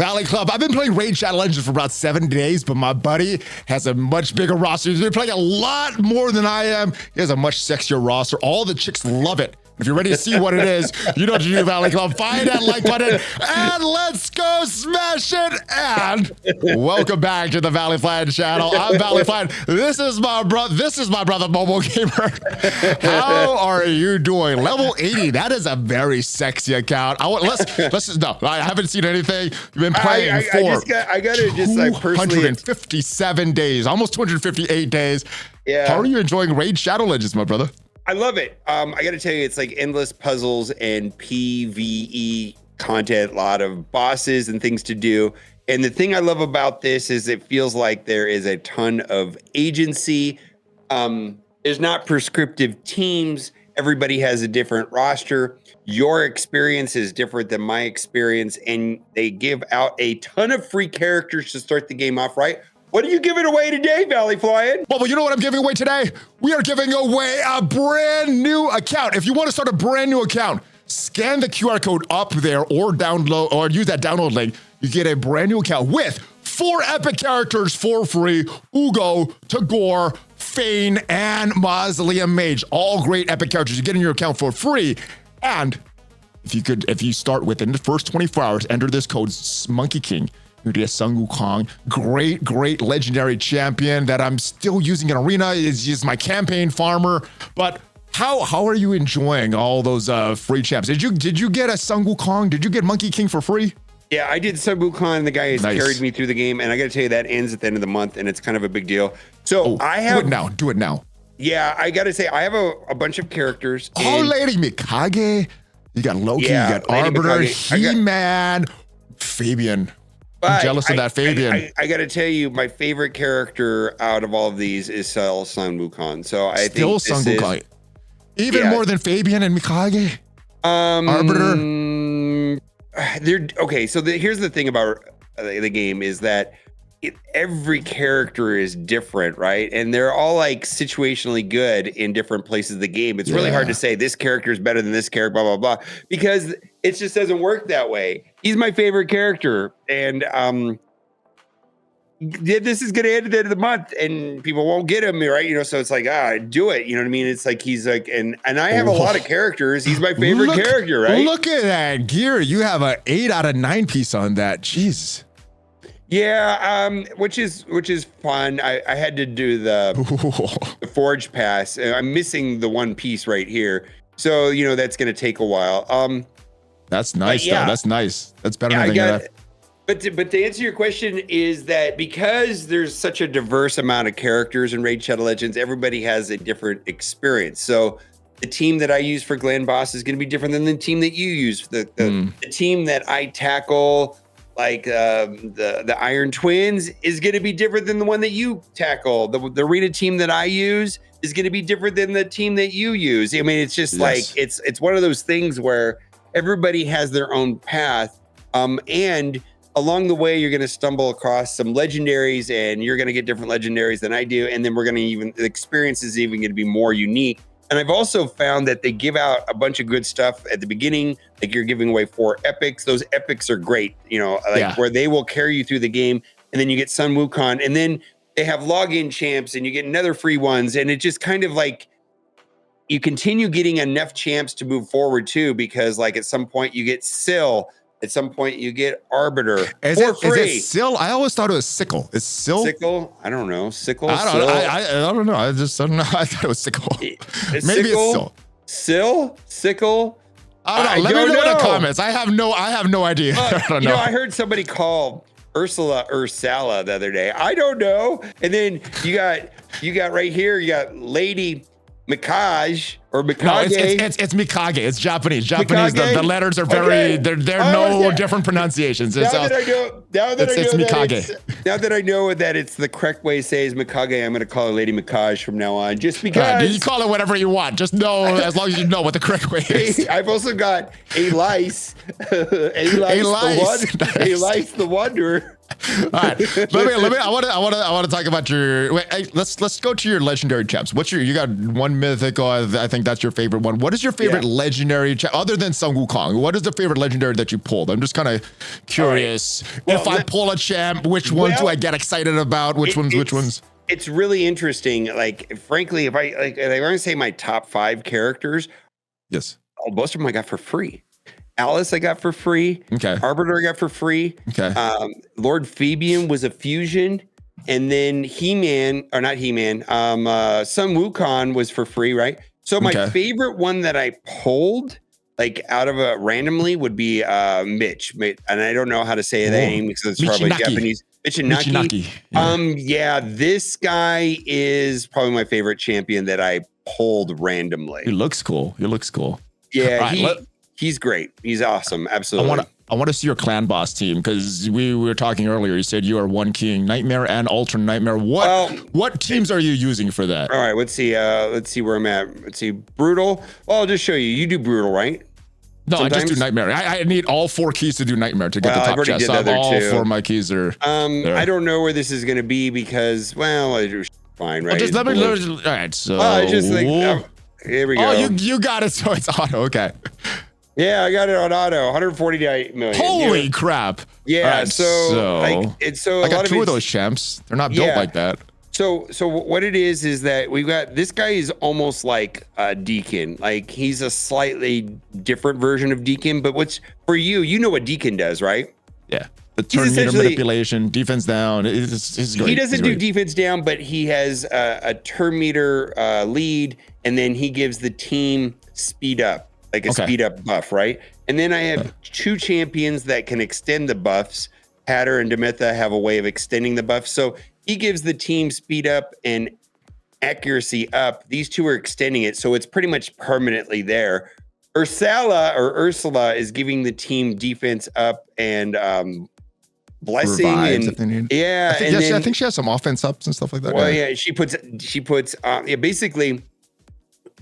Valley Club. I've been playing Raid Shadow Legends for about 7 days, but my buddy has a much bigger roster. He's been playing a lot more than I am. He has a much sexier roster. All the chicks love it. If you're ready to see what it is, you know what to do, Valley Club. Find that like button and let's go smash it. And welcome back to the ValleyFlyin channel. I'm ValleyFlyin. This is my brother, Mobile Gamer. How are you doing? Level 80. That is a very sexy account. No, I haven't seen anything. You've been playing for I gotta just like personally 257 days, almost 258 days. Yeah. How are you enjoying Raid Shadow Legends, my brother? I love it. I got to tell you, it's like endless puzzles and PvE content, a lot of bosses and things to do. And the thing I love about this is it feels like there is a ton of agency. There's not prescriptive teams. Everybody has a different roster. Your experience is different than my experience. And they give out a ton of free characters to start the game off, right? What are you giving away today, ValleyFlyin? Well, you know what I'm giving away today? We are giving away a brand new account. If you want to start a brand new account, scan the QR code up there or download or use that download link. You get a brand new account with 4 epic characters for free: Uugo, Tagoar, Fayne, and Mausoleum Mage. All great epic characters. You get in your account for free. And if you start within the first 24 hours, enter this code Monkey King. You get Sun Wukong, great legendary champion that I'm still using in Arena. Is my campaign farmer. But how are you enjoying all those free champs? Did you get a Sun Wukong? Did you get Monkey King for free? Yeah, I did Sun Wukong. The guy has carried me through the game, and I got to tell you that ends at the end of the month, and it's kind of a big deal. So I have do it now. Yeah, I got to say I have a bunch of characters. Oh, Lady Mikage. You got Loki. You got Arbiter, He-Man, Fabian. I'm jealous of that Fabian. I got to tell you, my favorite character out of all of these is still Sun Wukong. So I think Sun Wukong. Even more than Fabian and Mikage? Arbiter? Okay, so here's the thing about the game is that every character is different, right? And they're all like situationally good in different places of the game. It's really hard to say this character is better than this character, blah, blah, blah, because it just doesn't work that way. He's my favorite character. And this is going to end at the end of the month and people won't get him, right? You know, so it's like, do it. You know what I mean? It's like, he's like, and I have a lot of characters. He's my favorite character, right? Look at that gear. You have an 8 out of 9 piece on that. Jeez. Yeah, which is fun. I had to do the Forge Pass. I'm missing the one piece right here. So, you know, that's going to take a while. That's nice, though. That's nice. That's better than that. But to answer your question is that because there's such a diverse amount of characters in Raid Shadow Legends, everybody has a different experience. So the team that I use for Glen Boss is going to be different than the team that you use. The team that I tackle, like the Iron Twins, is going to be different than the one that you tackle. The arena team that I use is going to be different than the team that you use. I mean, it's just like, it's one of those things where everybody has their own path. And along the way, you're going to stumble across some legendaries and you're going to get different legendaries than I do. And then the experience is even going to be more unique. And I've also found that they give out a bunch of good stuff at the beginning. Like you're giving away 4 epics. Those epics are great, you know, like where they will carry you through the game. And then you get Sun Wukong. And then they have login champs and you get another free ones. And it just kind of like, you continue getting enough champs to move forward too, because like at some point you get Syl. At some point you get Arbiter for free. Is it Syl? I always thought it was Sickle. Is Syl? Sickle? I don't know. Sickle? I don't know. I don't know. I thought it was Sickle. Maybe it's Syl. Syl? Sickle? I don't know. Let me know in the comments. I have no idea. I don't know. I heard somebody call Ursala the other day. I don't know. And then you got right here, you got Lady Mikage or Mikage. No, it's Mikage. It's Japanese. Japanese. The letters are very. They're no different pronunciations. Now that I know that it's the correct way to say is Mikage, I'm going to call her Lady Mikage from now on. Just because you call it whatever you want. Just know as long as you know what the correct way is. I've also got Alice, Alice the Wanderer. right, let me. I want to talk about your. Wait, hey, let's go to your legendary champs. What's you got one mythical? I think that's your favorite one. What is your favorite legendary champ other than Sun Wukong? What is the favorite legendary that you pulled? I'm just kind of curious. Right. Well, if I pull a champ, which ones do I get excited about? Which ones? It's really interesting. Like, frankly, if I want to say my top 5 characters, yes, most of them I got for free. Alice I got for free. Okay. Arbiter I got for free. Okay. Lord Fabian was a fusion. And then He-Man, or not He-Man, Sun Wukong was for free, right? So my favorite one that I pulled, like out of a randomly, would be Mitch. And I don't know how to say the name because it's probably Japanese. Michinaki. Yeah, this guy is probably my favorite champion that I pulled randomly. He looks cool. Yeah, right, he's great. He's awesome. Absolutely. I want to see your clan boss team because we were talking earlier. You said you are one king Nightmare and Ultra Nightmare. What teams are you using for that? All right, let's see where I'm at. Let's see, Brutal. Well, I'll just show you. You do Brutal, right? No, sometimes? I just do Nightmare. I need all 4 keys to do Nightmare to get the top chest. So all 4 of my keys are there. I don't know where this is going to be because, well, I do fine, right? Well, just let me. All right, so here we go. Oh, you got it. So it's auto. Okay. Yeah, I got it on auto. 148 million. Holy crap! Yeah, right, so I got 2 of those champs. They're not built like that. So what it is that we've got, this guy is almost like a Deacon. Like, he's a slightly different version of Deacon, but what's for you know what Deacon does, right? Yeah. The turn meter manipulation, defense down. It's great. He doesn't do defense down, but he has a turn meter lead, and then he gives the team speed up, like a speed up buff, right? And then I have 2 champions that can extend the buffs. Hatter and Demitha have a way of extending the buff. So he gives the team speed up and accuracy up. These 2 are extending it, so it's pretty much permanently there. Ursula is giving the team defense up and blessing revives and if they need. Yeah, I think she has some offense ups and stuff like that. Well, yeah, she puts basically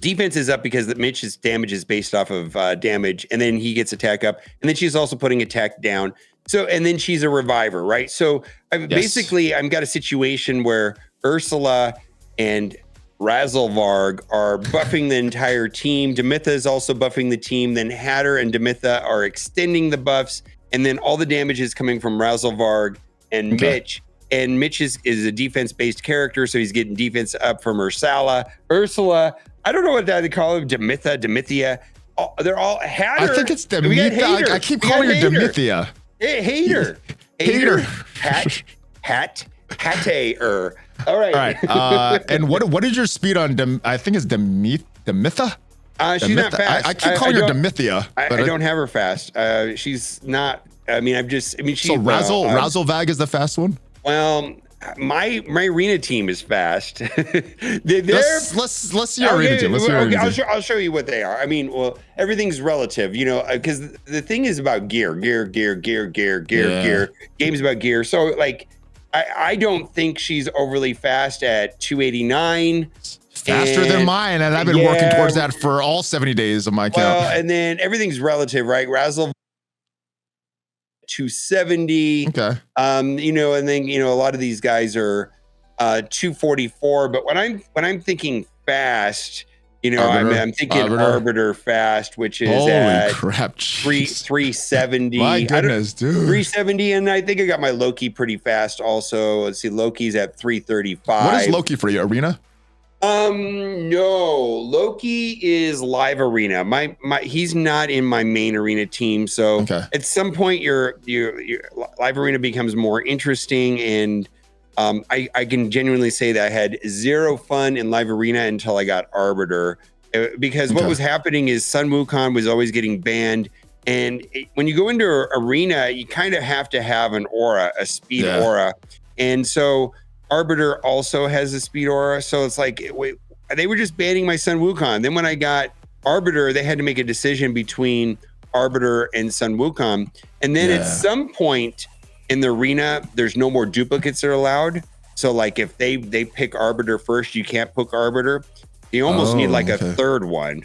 defense is up because the Mitch's damage is based off of damage, and then he gets attack up, and then she's also putting attack down. So, and then she's a reviver, right? So I've got a situation where Ursula and Razzlevarg are buffing the entire team. Demitha is also buffing the team. Then Hatter and Demitha are extending the buffs. And then all the damage is coming from Razzlevarg and Mitch. And Mitch is a defense-based character, so he's getting defense up from Ursula. I don't know what they call him. Demithia. They're all Hatter. I think it's Demithia. I keep calling her Demithia. Hater. Hatter. All right. And what is your speed on I think it's Demitha? She's not fast. I keep calling her Demithia. I don't have her fast. She's not. She's. So Razzlevag is the fast one? Well, my arena team is fast. Let's see your arena team. I'll show you what they are. I mean, well, everything's relative, because the thing is about gear. Game's about gear. So, like, I don't think she's overly fast at 289. Faster than mine, and I've been working towards that for all 70 days of my count. Well, and then everything's relative, right? Razzle 270. Okay. And then a lot of these guys are 244. But when I'm thinking fast, I'm thinking Arbiter fast, which is at 370. My goodness, dude. 370, and I think I got my Loki pretty fast also. Let's see, Loki's at 335. What is Loki for you, arena? No, Loki is live arena. He's not in my main arena team. So at some point your live arena becomes more interesting. And, I can genuinely say that I had 0 fun in live arena until I got Arbiter, because what was happening is Sun Wukong was always getting banned. And when you go into arena, you kind of have to have an aura, a speed aura. And so Arbiter also has a speed aura, so it's like they were just banning my Sun Wukong. Then when I got Arbiter, they had to make a decision between Arbiter and Sun Wukong. And then at some point in the arena, there's no more duplicates that are allowed. So like if they pick Arbiter first, you can't pick Arbiter. You almost need like a third one,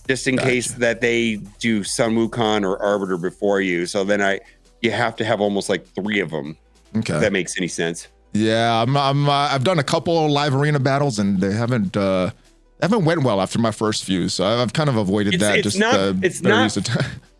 just in case that they do Sun Wukong or Arbiter before you. So then you have to have almost like 3 of them. Okay. If that makes any sense. Yeah, I've done a couple of live arena battles and they haven't went well after my first few, so I've kind of avoided that.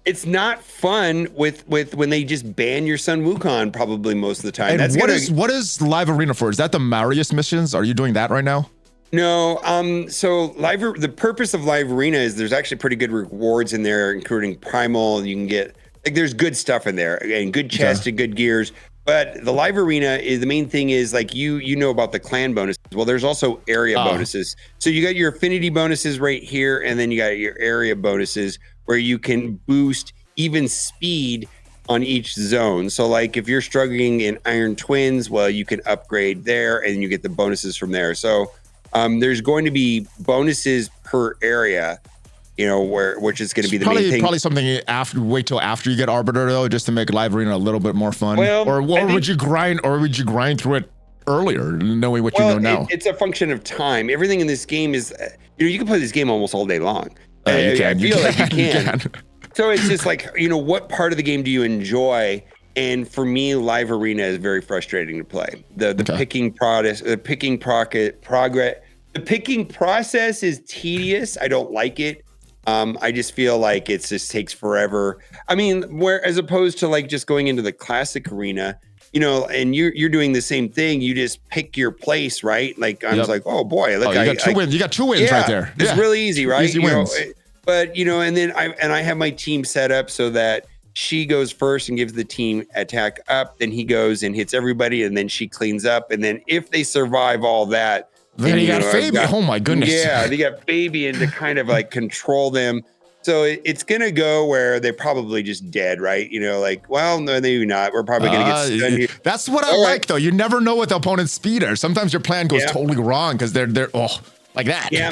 It's not fun with when they just ban your Sun Wukong probably most of the time. And what is live arena for? Is that the Marius missions? Are you doing that right now? No, so the purpose of live arena is there's actually pretty good rewards in there, including primal. You can get there's good stuff in there and good chests and good gears. But the live arena is the main thing is like you know about the clan bonuses. Well, there's also area bonuses. So you got your affinity bonuses right here, and then you got your area bonuses where you can boost even speed on each zone. So like if you're struggling in Iron Twins, well, you can upgrade there and you get the bonuses from there. So there's going to be bonuses per area. Which is going to be the main thing. Probably something wait till after you get Arbiter though, just to make live arena a little bit more fun. Well, or would you grind through it earlier, knowing what you know now? It's a function of time. Everything in this game is, you can play this game almost all day long. I feel like you can. So it's just like, what part of the game do you enjoy? And for me, live arena is very frustrating to play. The picking process is tedious. I don't like it. I just feel like it just takes forever. I mean, as opposed to like just going into the classic arena, and you're doing the same thing. You just pick your place, right? Like I was like, oh boy, look, you got two wins. You got 2 wins right there. It's really easy, right? Easy wins. But and then I have my team set up so that she goes first and gives the team attack up. Then he goes and hits everybody, and then she cleans up. And then if they survive all that. Then you got Fabian. Oh my goodness. Yeah, they got Fabian to kind of like control them. So it's gonna go where they're probably just dead, right? Well, no, maybe not. We're probably gonna get stunned here. That's what I like, though. You never know what the opponent's speed are. Sometimes your plan goes totally wrong because they're like that. Yeah.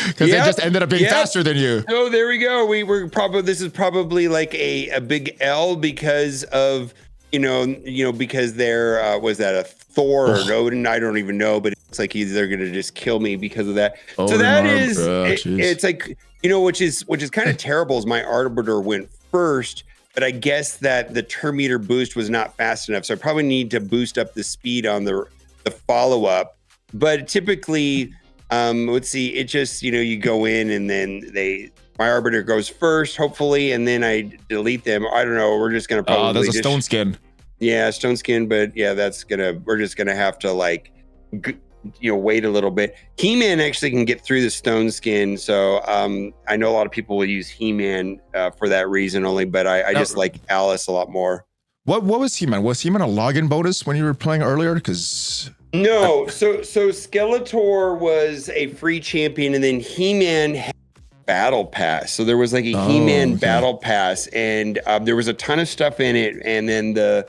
Because they just ended up being faster than you. Oh, there we go. This is probably like a big L because of because there was that a Thor or Odin, I don't even know, but it's like they're gonna just kill me because of that. So that is it's like which is kind of terrible. Is my Arbiter went first, but I guess that the turn meter boost was not fast enough, so I probably need to boost up the speed on the follow up. But typically, let's see, it just you go in and then my Arbiter goes first, hopefully, and then I delete them. I don't know. We're just gonna probably there's a stone skin. Yeah, stone skin, but yeah, we're just gonna have to like, wait a little bit. He-Man actually can get through the stone skin, so I know a lot of people will use He-Man for that reason only, but I just like Alice a lot more. What was He-Man? Was He-Man a login bonus when you were playing earlier? Because no, so Skeletor was a free champion, and then He-Man had battle pass. So there was like a He-Man battle pass, and there was a ton of stuff in it, and then the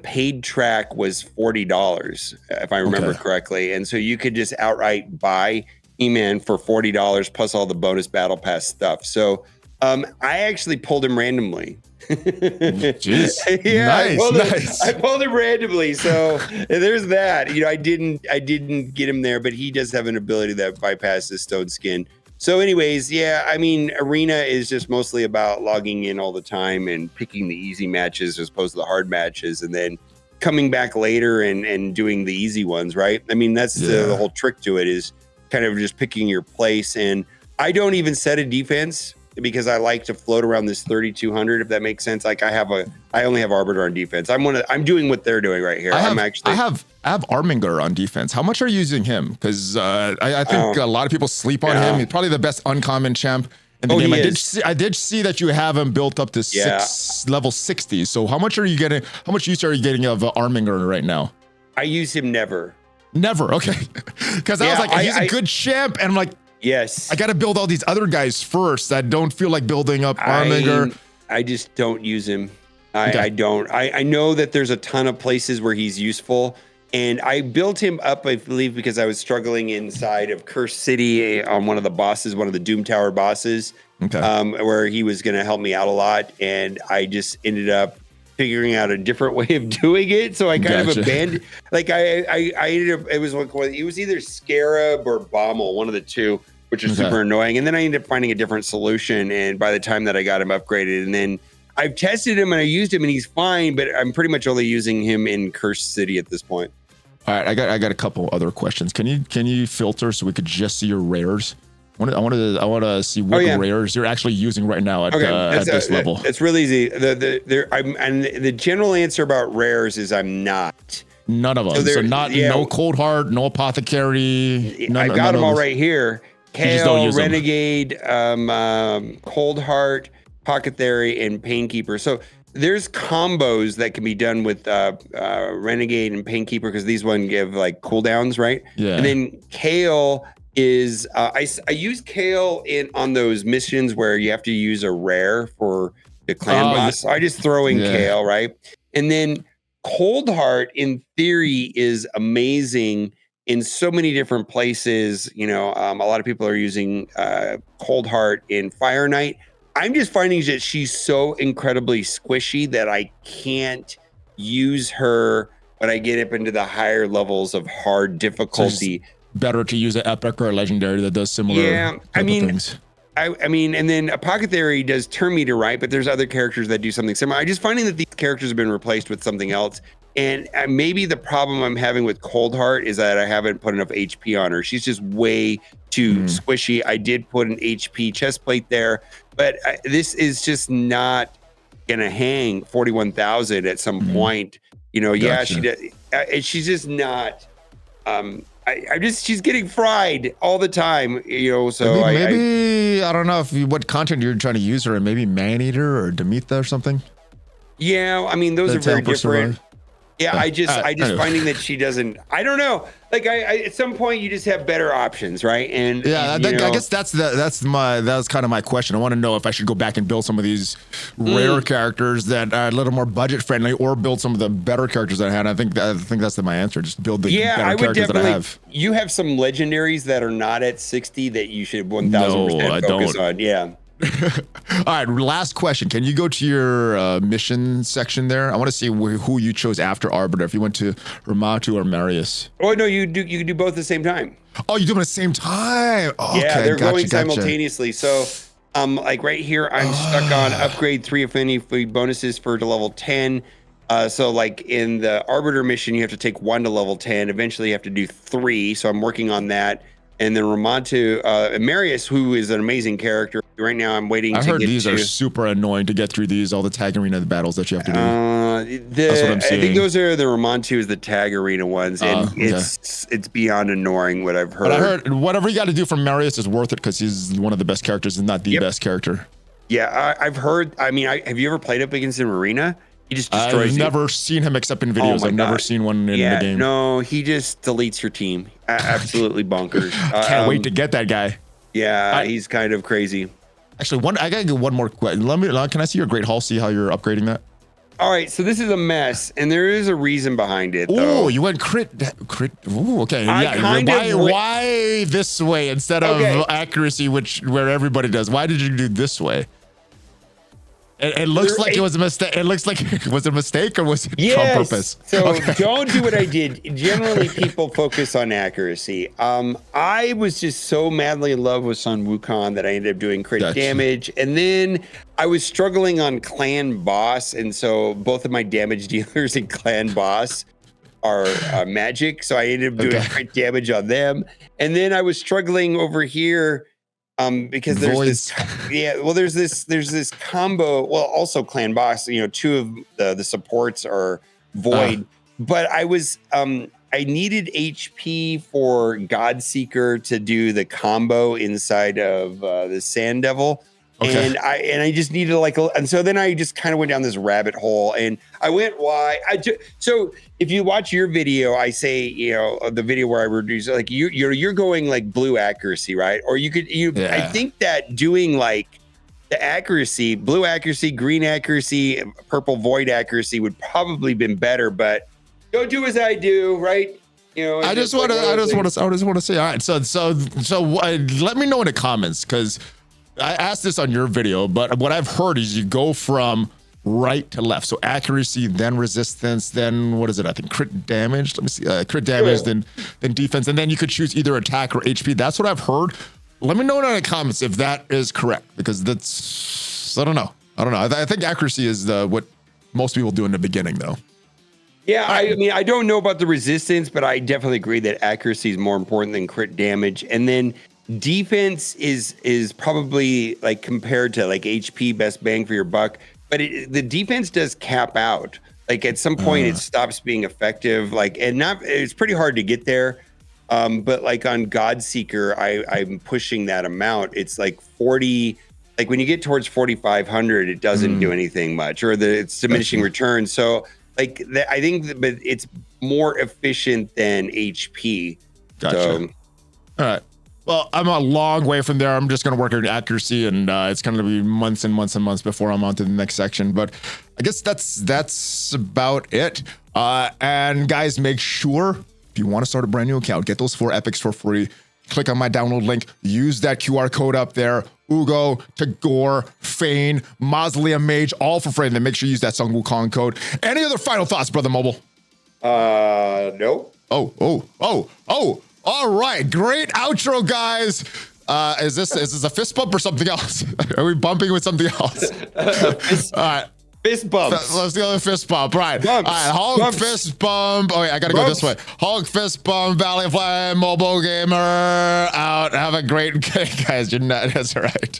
paid track was $40 if I remember correctly, and so you could just outright buy He-Man for $40 plus all the bonus battle pass stuff. So I actually pulled him randomly. Jeez. Yeah, nice. I pulled him randomly, so there's that. I didn't get him there, but he does have an ability that bypasses stone skin. So anyways, yeah, I mean, arena is just mostly about logging in all the time and picking the easy matches as opposed to the hard matches, and then coming back later and doing the easy ones, right? I mean, that's the whole trick to it, is kind of just picking your place. And I don't even set a defense because I like to float around this 3,200, if that makes sense. Like I only have Arbiter on defense. I'm doing what they're doing right here. I have Arminger on defense. How much are you using him? Because I think a lot of people sleep on him. He's probably the best uncommon champ in the game. I did see that you have him built up to level 60. So how much use are you getting of Arminger right now? I use him never. Never, okay. Because I was like, he's a good champ, and I'm like, yes, I got to build all these other guys first. I don't feel like building up Arminger. I just don't use him. I don't. I know that there's a ton of places where he's useful, and I built him up, I believe, because I was struggling inside of Cursed City on one of the Doom Tower bosses, where he was going to help me out a lot, and I just ended up figuring out a different way of doing it. So I kind of abandoned, like I ended up, it was either Scarab or Bommel, one of the two, which is super annoying. And then I ended up finding a different solution. And by the time that I got him upgraded, and then I've tested him and I used him and he's fine, but I'm pretty much only using him in Cursed City at this point. All right, I got a couple other questions. Can you filter so we could just see your rares? I want to see what rares you're actually using right now at this level. It's really easy. The general answer about rares is I'm not. None of them. So no Cold Heart, no Apothecary. I got them all right here. Kale, Renegade, Cold Heart, Apothecary, and Painkeeper. So there's combos that can be done with Renegade and Painkeeper because these one give like cooldowns, right? Yeah. And then Kale is I use Kale on those missions where you have to use a rare for the clan boss. So I just throw in Kale, right? And then Cold Heart, in theory, is amazing in so many different places. You know, a lot of people are using Cold Heart in Fire Knight. I'm just finding that she's so incredibly squishy that I can't use her when I get up into the higher levels of hard difficulty. So better to use an epic or a legendary that does similar things. I mean, and then Apothecary does turn meter, right? But there's other characters that do something similar. I'm just finding that these characters have been replaced with something else. And maybe the problem I'm having with Cold Heart is that I haven't put enough HP on her. She's just way too squishy. I did put an HP chest plate there, but this is just not going to hang 41,000 at some point. You know, she does. She's just not. She's getting fried all the time, you know. So maybe I don't know what content you're trying to use her in. Maybe Maneater or Demetha or something. Yeah, I mean those are very different. Survive. Yeah, I just finding that she doesn't. I don't know. Like I at some point you just have better options, right? And I guess that's kind of my question. I want to know if I should go back and build some of these rare characters that are a little more budget friendly, or build some of the better characters that I had. I think that's my answer. Just build the better characters that I have. You have some legendaries that are not at 60 that you should 1,000% focus on. Yeah. All right, last question. Can you go to your mission section there? I want to see who you chose after Arbiter. If you went to Ramatu or Marius. Oh no, you can do both at the same time. Oh, you do them at the same time. Oh, yeah, they're going simultaneously. So, like right here, I'm stuck on upgrade 3 affinity bonuses for to level 10. So like in the Arbiter mission, you have to take 1 to level 10. Eventually, you have to do 3. So I'm working on that. And then Ramatu, Marius, who is an amazing character. Right now, I'm waiting to get to. I heard these are super annoying to get through all the tag arena battles that you have to do. That's what I'm seeing. I think those are the Ramatu is the tag arena ones. And it's beyond annoying what I've heard. But I heard whatever you got to do for Marius is worth it because he's one of the best characters and not the best character. Yeah, I've heard. I mean, have you ever played up against him arena? He just destroys I've never seen him except in videos. I've never seen one in the game. No, he just deletes your team. Absolutely bonkers. Can't wait to get that guy. Yeah, he's kind of crazy. Actually, I gotta get one more question. Can I see your Great Hall? See how you're upgrading that? All right, so this is a mess, and there is a reason behind it. Oh, you went crit. Ooh, okay. Why this way instead of accuracy, where everybody does? Why did you do this way? It looks like it was a mistake. It looks like was it a mistake or was it on purpose? So don't do what I did. Generally, people focus on accuracy. I was just so madly in love with Sun Wukong that I ended up doing crit damage. And then I was struggling on Clan Boss. And so both of my damage dealers in Clan Boss are magic. So I ended up doing crit damage on them. And then I was struggling over here. Because there's there's this combo. Well, also Clan Boss. You know, 2 of the supports are Void, but I was I needed HP for Godseeker to do the combo inside of the Sand Devil. Okay. And I just needed and so then I just kind of went down this rabbit hole and I went so if you watch your video, I say, you know, the video where I reduce like you're going like blue accuracy, right? Or I think that doing like the accuracy, blue accuracy, green accuracy, purple void accuracy would probably been better, but don't do as I do, right? You know, I just want to say, all right. So let me know in the comments because I asked this on your video, but what I've heard is you go from right to left. So accuracy, then resistance, then what is it? I think crit damage. Let me see. Crit damage, then defense, and then you could choose either attack or HP. That's what I've heard. Let me know in the comments if that is correct, because I don't know. I don't know. I think accuracy is what most people do in the beginning, though. Yeah, I mean, I don't know about the resistance, but I definitely agree that accuracy is more important than crit damage. And then defense is probably like compared to like HP, best bang for your buck. But the defense does cap out. Like at some point, it stops being effective. It's pretty hard to get there. But like on Godseeker, I'm pushing that amount. It's like 40. Like when you get towards 4,500, it doesn't do anything much, or it's diminishing returns. So like I think, but it's more efficient than HP. Gotcha. So, all right. Well, I'm a long way from there. I'm just going to work on accuracy, and it's going to be months and months and months before I'm on to the next section. But I guess that's about it. And guys, make sure if you want to start a brand new account, get those 4 epics for free. Click on my download link. Use that QR code up there. Uugo, Tagoar, Fayne, Mausoleum, Mage, all for free. And then make sure you use that Sung Wukong code. Any other final thoughts, Brother Mobile? Nope. Oh. All right, great outro, guys. Is this a fist bump or something else? Are we bumping with something else? All right. Fist bumps. Let's go with fist bump. Right. Bumps. All right. Hulk Bumps. fist bump. Oh, wait, I got to go this way. Hulk fist bump, ValleyFlyin, mobile gamer out. Have a great day, guys. You're not. That's all right.